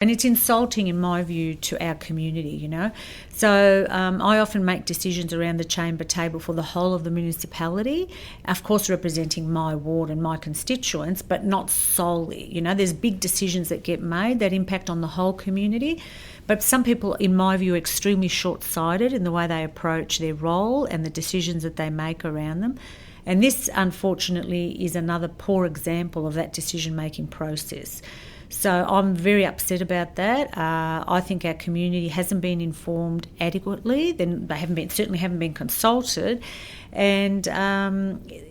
And it's insulting, in my view, to our community, you know. So I often make decisions around the chamber table for the whole of the municipality, of course representing my ward and my constituents, but not solely. You know, there's big decisions that get made that impact on the whole community. But some people, in my view, are extremely short-sighted in the way they approach their role and the decisions that they make around them. And this, unfortunately, is another poor example of that decision-making process. So I'm very upset about that. I think our community hasn't been informed adequately. Then they certainly haven't been consulted, and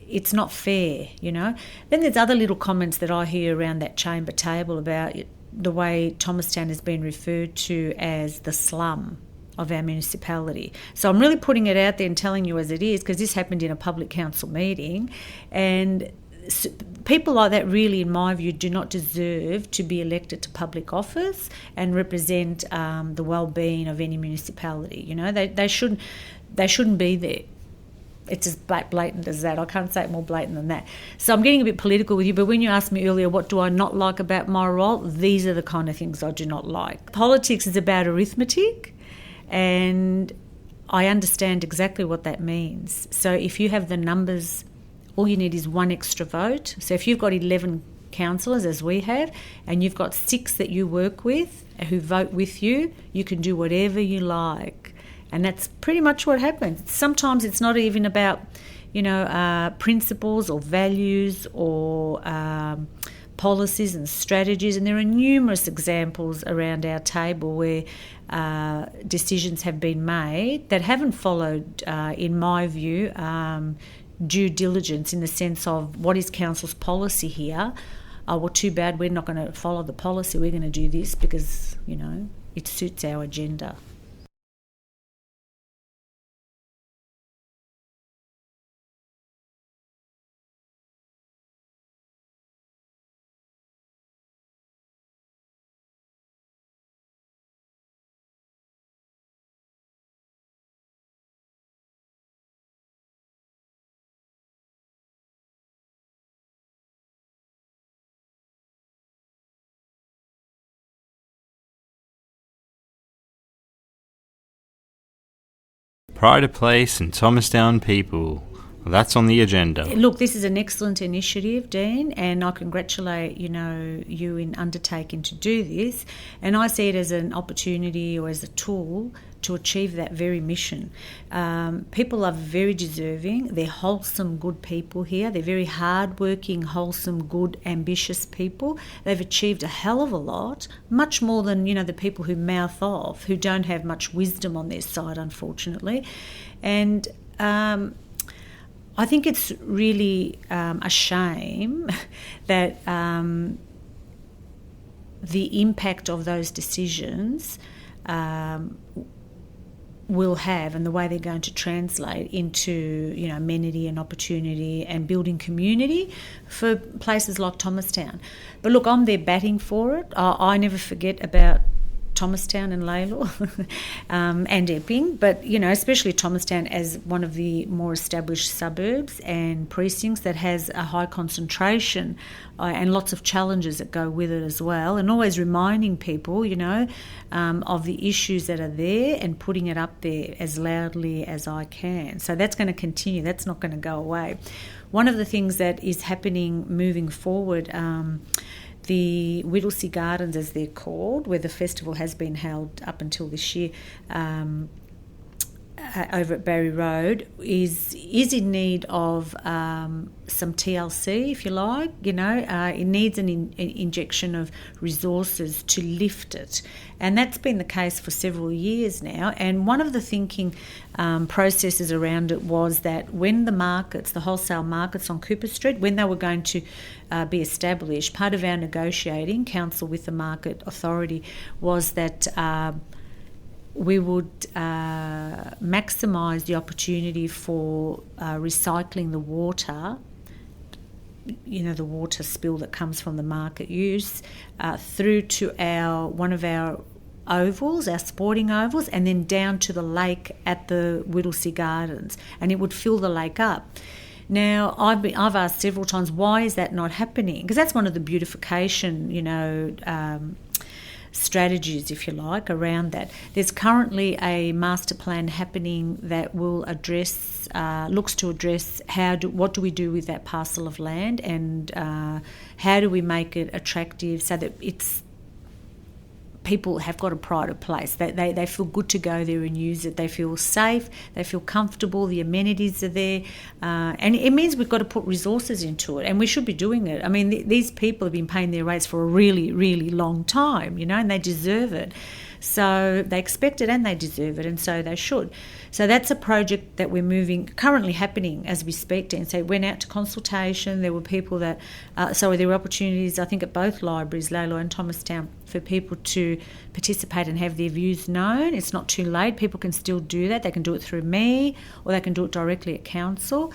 it's not fair, you know. Then there's other little comments that I hear around that chamber table about the way Thomastown has been referred to as the slum of our municipality. So I'm really putting it out there and telling you as it is, because this happened in a public council meeting, and people like that really, in my view, do not deserve to be elected to public office and represent the well-being of any municipality. You know, they shouldn't be there. It's as blatant as that. I can't say it more blatant than that. So I'm getting a bit political with you, but when you asked me earlier what do I not like about my role, these are the kind of things I do not like. Politics is about arithmetic, and I understand exactly what that means. So if you have the numbers, all you need is one extra vote. So if you've got 11 councillors, as we have, and you've got 6 that you work with who vote with you, you can do whatever you like. And that's pretty much what happens. Sometimes it's not even about, you know, principles or values or policies and strategies. And there are numerous examples around our table where decisions have been made that haven't followed, in my view, due diligence in the sense of what is council's policy here. Oh, well, too bad, we're not going to follow the policy. We're going to do this because, you know, it suits our agenda. Pride of place and Thomastown people. Well, that's on the agenda. Look, this is an excellent initiative, Dean, and I congratulate, you in undertaking to do this. And I see it as an opportunity or as a tool to achieve that very mission. People are very deserving. They're wholesome, good people here. They're very hard-working, wholesome, good, ambitious people. They've achieved a hell of a lot, much more than, the people who mouth off, who don't have much wisdom on their side, unfortunately. And I think it's really a shame that the impact of those decisions will have, and the way they're going to translate into, amenity and opportunity and building community for places like Thomastown. But look, I'm there batting for it. I never forget about Thomastown and Lalor and Epping, but especially Thomastown as one of the more established suburbs and precincts that has a high concentration and lots of challenges that go with it as well, and always reminding people of the issues that are there and putting it up there as loudly as I can. So that's going to continue. That's not going to go away. One of the things that is happening moving forward, the Whittlesea Gardens, as they're called, where the festival has been held up until this year, over at Barry Road, is in need of some TLC, if you like. It needs an injection of resources to lift it, and that's been the case for several years now. And one of the thinking processes around it was that when the wholesale markets on Cooper Street, when they were going to be established, part of our negotiating council with the market authority was that we would maximise the opportunity for recycling the water, the water spill that comes from the market use, through to one of our ovals, our sporting ovals, and then down to the lake at the Whittlesea Gardens, and it would fill the lake up. Now, I've asked several times, why is that not happening? Because that's one of the beautification, strategies, if you like, around that. There's currently a master plan happening that will looks to address what do we do with that parcel of land, and how do we make it attractive so that people have got a pride of place. They feel good to go there and use it. They feel safe. They feel comfortable. The amenities are there. And it means we've got to put resources into it, and we should be doing it. I mean, these people have been paying their rates for a really, really long time, and they deserve it. So they expect it and they deserve it, and so they should. So that's a project that we're currently happening as we speak. And so it went out to consultation. There were people there were opportunities, I think, at both libraries, Lalor and Thomastown, for people to participate and have their views known. It's not too late. People can still do that. They can do it through me, or they can do it directly at council.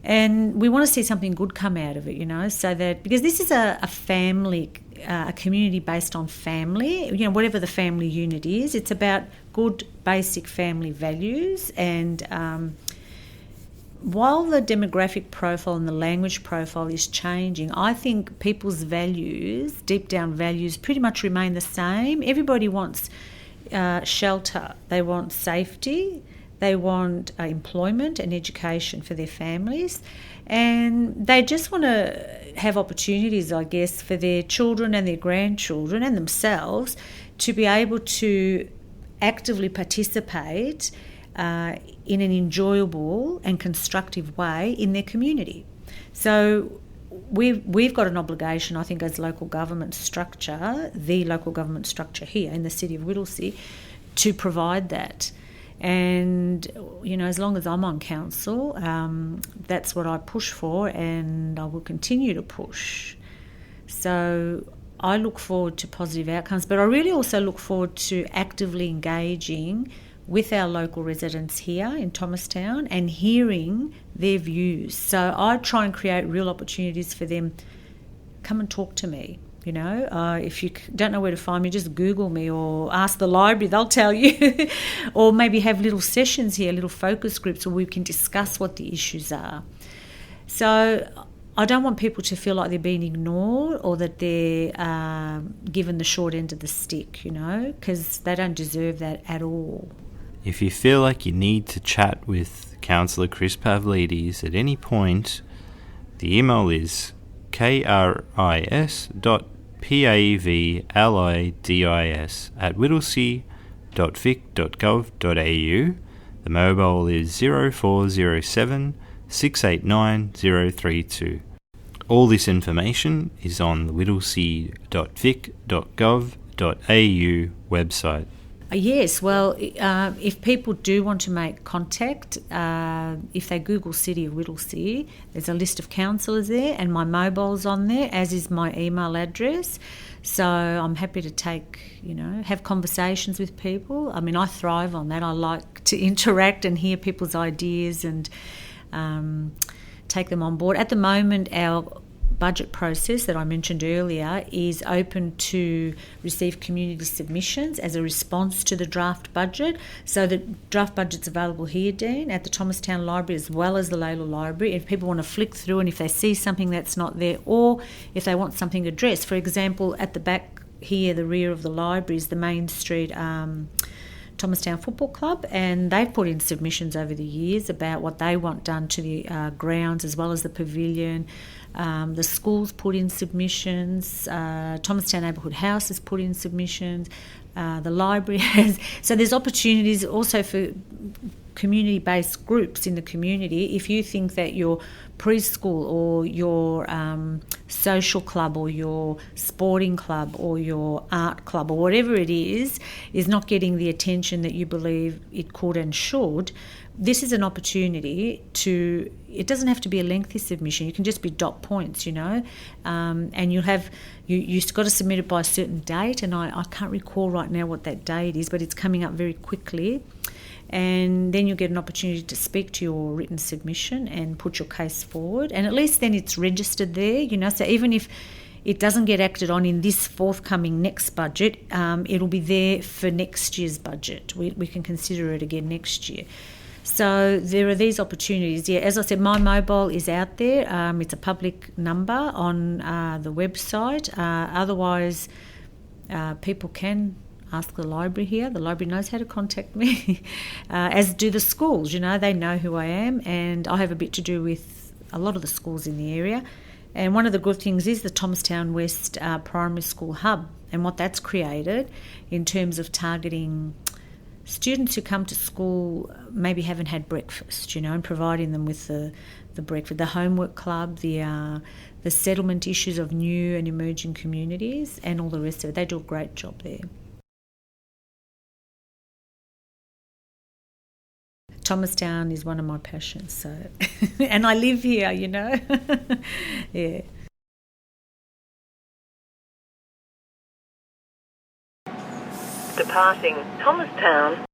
And we want to see something good come out of it, so that, because this is a family, a community based on family, whatever the family unit is, it's about good basic family values. And while the demographic profile and the language profile is changing, I think people's values, deep down values, pretty much remain the same. Everybody wants shelter, they want safety, they want employment and education for their families, and they just want to have opportunities, I guess, for their children and their grandchildren and themselves to be able to actively participate in an enjoyable and constructive way in their community. So we've got an obligation, I think, as local government structure, the local government structure here in the city of Whittlesea, to provide that. And, as long as I'm on council, that's what I push for, and I will continue to push. So I look forward to positive outcomes, but I really also look forward to actively engaging with our local residents here in Thomastown and hearing their views. So I try and create real opportunities for them. Come and talk to me. If you don't know where to find me, just Google me or ask the library, they'll tell you. Or maybe have little sessions here, little focus groups where we can discuss what the issues are. So I don't want people to feel like they're being ignored or that they're given the short end of the stick, because they don't deserve that at all. If you feel like you need to chat with Councillor Kris Pavlidis at any point, the email is kris.pavlidis@whittlesea.vic.gov.au. The mobile is 0407 689 032. All this information is on the whittlesea.vic.gov.au website. Yes, well, if people do want to make contact, if they Google City of Whittlesea, there's a list of councillors there, and my mobile's on there, as is my email address. So I'm happy to have conversations with people. I mean, I thrive on that. I like to interact and hear people's ideas and take them on board. At the moment, our budget process that I mentioned earlier is open to receive community submissions as a response to the draft budget. So the draft budget's available here, Dean, at the Thomastown Library as well as the Lalor Library. If people want to flick through and if they see something that's not there, or if they want something addressed, for example, at the back here, the rear of the library is the Main Street Thomastown Football Club, and they've put in submissions over the years about what they want done to the grounds as well as the pavilion. The schools put in submissions. Thomastown Neighbourhood House has put in submissions. The library has. So there's opportunities also for community-based groups in the community. If you think that your preschool or your social club or your sporting club or your art club or whatever it is not getting the attention that you believe it could and should, this is an opportunity to, it doesn't have to be a lengthy submission, you can just be dot points, and you'll have, you've got to submit it by a certain date, and I can't recall right now what that date is, but it's coming up very quickly. And then you'll get an opportunity to speak to your written submission and put your case forward. And at least then it's registered there, so even if it doesn't get acted on in this forthcoming next budget, it'll be there for next year's budget. We can consider it again next year. So there are these opportunities. Yeah, as I said, my mobile is out there. It's a public number on the website. Otherwise, People can ask the library here. The library knows how to contact me, as do the schools. They know who I am, and I have a bit to do with a lot of the schools in the area. And one of the good things is the Thomastown West primary school hub and what that's created in terms of targeting students who come to school maybe haven't had breakfast, and providing them with the breakfast, the homework club, the settlement issues of new and emerging communities and all the rest of it. They do a great job there. Thomastown is one of my passions, so and I live here, yeah. Departing Thomastown.